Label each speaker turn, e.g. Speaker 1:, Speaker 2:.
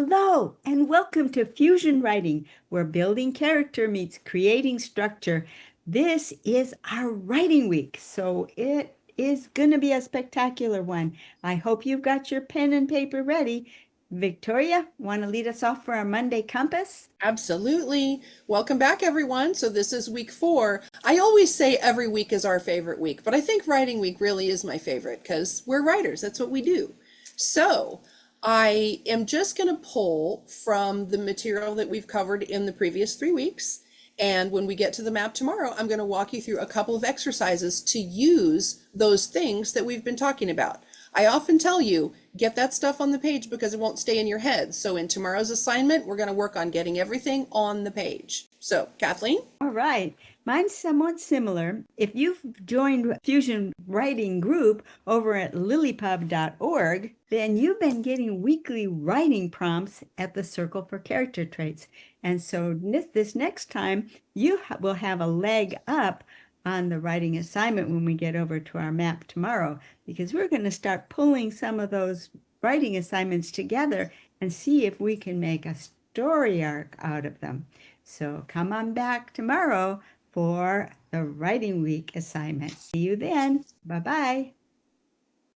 Speaker 1: Hello, and welcome to Fusion Writing, where building character meets creating structure. This is our writing week, so it is going to be a spectacular one. I hope you've got your pen and paper ready. Victoria, want to lead us off for our Monday compass?
Speaker 2: Absolutely. Welcome back, everyone. So this is week 4. I always say every week is our favorite week, but I think writing week really is my favorite because we're writers. That's what we do. So I am just going to pull from the material that we've covered in the previous 3 weeks. And when we get to the map tomorrow, I'm going to walk you through a couple of exercises to use those things that we've been talking about. I often tell you, get that stuff on the page because it won't stay in your head. So in tomorrow's assignment, we're going to work on getting everything on the page. So, Kathleen?
Speaker 1: All right. Mine's somewhat similar. If you've joined Fusion Writing Group over at LiLLiPub.org, then you've been getting weekly writing prompts at the Circle for Character Traits. And so this next time, you will have a leg up on the writing assignment when we get over to our map tomorrow, because we're going to start pulling some of those writing assignments together and see if we can make a story arc out of them. So come on back tomorrow for the writing week assignment. See you then. Bye-bye.